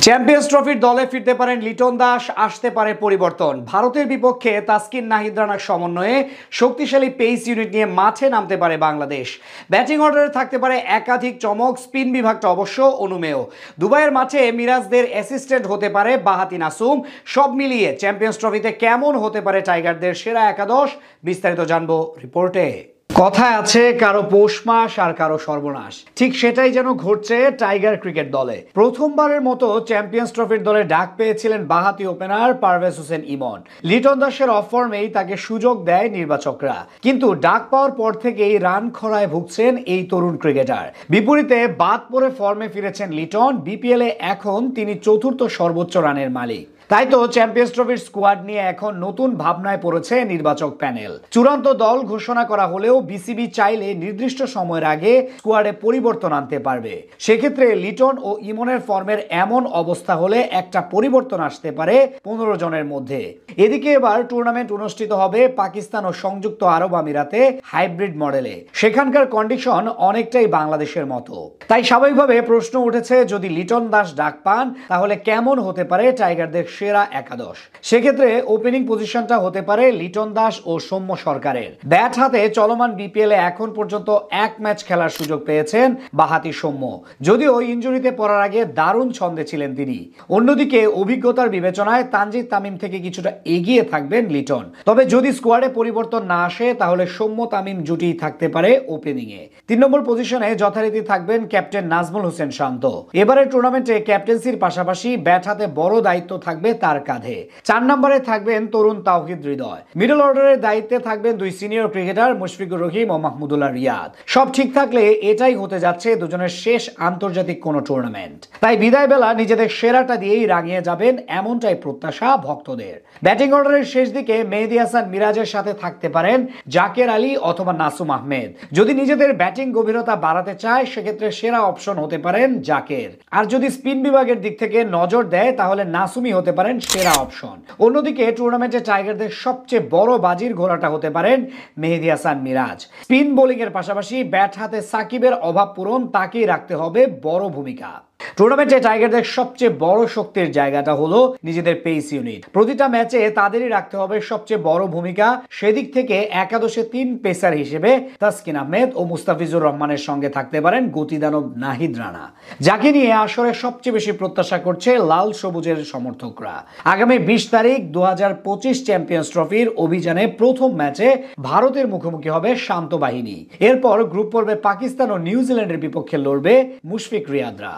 Champions ট্রফির দলে ফিরতে পারেন লিটন দাস, আসতে পারে পরিবর্তন। ভারতের বিপক্ষে তাসকিন নাহিদ রানার সমন্বয়ে শক্তিশালী পেস ইউনিট নিয়ে মাঠে নামতে পারে বাংলাদেশ। ব্যাটিং অর্ডারে থাকতে পারে একাধিক চমক, স্পিন বিভাগটা অবশ্য অনুমেয়। দুবাইয়ের মাঠে মিরাজদের অ্যাসিস্ট্যান্ট হতে পারে বাহাতি নাসুম। সব মিলিয়ে চ্যাম্পিয়ন্স ট্রফিতে কেমন হতে পারে টাইগারদের সেরা একাদশ, বিস্তারিত জানবো রিপোর্টে। কথায় আছে কারো পৌষ মাস আর কারো সর্বনাশ, ঠিক সেটাই যেন ঘটছে টাইগার ক্রিকেট দলে। প্রথমবারের মতো চ্যাম্পিয়ন্স ট্রফির দলে ডাক পেয়েছিলেন বাঁহাতি ওপেনার পারভেজ হোসেন ইমন। লিটন দাসের অফ ফর্মেই তাকে সুযোগ দেয় নির্বাচকরা, কিন্তু ডাক পাওয়ার পর থেকেই রান খরায় ভুগছেন এই তরুণ ক্রিকেটার। বিপরীতে বাদ পড়ে ফর্মে ফিরেছেন লিটন। বিপিএল এ এখন তিনি চতুর্থ সর্বোচ্চ রানের মালিক। তাই তো চ্যাম্পিয়ন্স ট্রফির স্কোয়াড নিয়ে এখন নতুন ভাবনায় পড়েছে নির্বাচক প্যানেল। চূড়ান্ত দল ঘোষণা করা হলেও বিসিবি চাইলে নির্দিষ্ট সময়ের আগে স্কোয়াডে পরিবর্তন আনতে পারবে। সেক্ষেত্রে লিটন ও ইমনের ফর্মের এমন অবস্থা হলে একটা পরিবর্তন আসতে পারে 15 জনের মধ্যে। এদিকে এবার টুর্নামেন্ট অনুষ্ঠিত হবে পাকিস্তান ও সংযুক্ত আরব আমিরাতে হাইব্রিড মডেলে। সেখানকার কন্ডিশন অনেকটাই বাংলাদেশের মতো। তাই স্বাভাবিকভাবে প্রশ্ন উঠেছে, যদি লিটন দাস ডাক পান তাহলে কেমন হতে পারে টাইগারদের সেরা একাদশ। সেক্ষেত্রে ওপেনিং পজিশনটা হতে পারে লিটন দাস ও সৌম্য সরকারের। ব্যাট হাতে চলমান বিপিএল এ এখন পর্যন্ত এক ম্যাচ খেলার সুযোগ পেয়েছেন বাঁহাতি সৌম্য, যদিও ইনজুরিতে পড়ার আগে দারুণ ছন্দে ছিলেন তিনি। অন্যদিকে অভিজ্ঞতার বিবেচনায় তানজিদ তামিম থেকে কিছুটা এগিয়ে থাকবেন লিটন। তবে যদি স্কোয়াডে পরিবর্তন না আসে তাহলে সৌম্য তামিম জুটি থাকতে পারে ওপেনিং এ। 3 নম্বর পজিশনে যথারীতি থাকবেন ক্যাপ্টেন নাজমুল হোসেন শান্ত। এবারের টুর্নামেন্টে ক্যাপ্টেন্সির পাশাপাশি ব্যাট হাতে বড় দায়িত্ব থাকবে তার কাঁধে। 4 নম্বরে থাকবেন তরুণ তাওহিদ হৃদয়। মিডল অর্ডারের দায়িত্বে থাকবেন দুই সিনিয়র ক্রিকেটার মুশফিকুর রহিম ও মাহমুদুল্লাহ রিয়াদ। সব ঠিক থাকলে এটাই হতে যাচ্ছে দুজনের শেষ আন্তর্জাতিক কোনো টুর্নামেন্ট। তাই বিদায় বেলা নিজেদের সেরাটা দিয়েই রাঙিয়ে যাবেন, এমনটাই প্রত্যাশা ভক্তদের। ব্যাটিং অর্ডারের শেষ দিকে মেহেদী হাসান মিরাজের সাথে থাকতে পারেন জাকের আলী অথবা নাসুম আহমেদ। যদি নিজেদের ব্যাটিং গভীরতা বাড়াতে চায় সেক্ষেত্রে সেরা অপশন হতে পারেন জাকের। আর যদি স্পিন বিভাগের দিক থেকে নজর দেয় তাহলে নাসুমই হতে পারেন সেরা অপশন। অন্যদিকে টুর্নামেন্টে টাইগারদের সবচেয়ে বড় বাজির ঘোড়াটা হতে পারেন মেহেদী হাসান মিরাজ। স্পিন বোলিং এর পাশাপাশি ব্যাট হাতে সাকিবের অভাব পূরণ তাকেই রাখতে হবে বড় ভূমিকা। টুর্নামেন্টে টাইগারদের সবচেয়ে বড় শক্তির জায়গাটা হলো নিজেদের পেস ইউনিট। প্রতিটা ম্যাচে তাদেরই রাখতে হবে সবচেয়ে বড় ভূমিকা। সেদিক থেকে একাদশে 3 পেসার হিসেবে তাসকিন আহমেদ ও মুস্তাফিজুর রহমানের সঙ্গে থাকতে পারেন গতিদানব নাহিদ রানা, যাকে নিয়ে আসরে সবচেয়ে বেশি প্রত্যাশা করছে লাল সবুজের সমর্থকরা। আগামী 20 তারিখ 2025 চ্যাম্পিয়ন্স ট্রফির অভিযানে প্রথম ম্যাচে ভারতের মুখোমুখি হবে শান্ত বাহিনী। এরপর গ্রুপ পর্বে পাকিস্তান ও নিউজিল্যান্ডের বিপক্ষে লড়বে মুশফিক রিয়াদরা।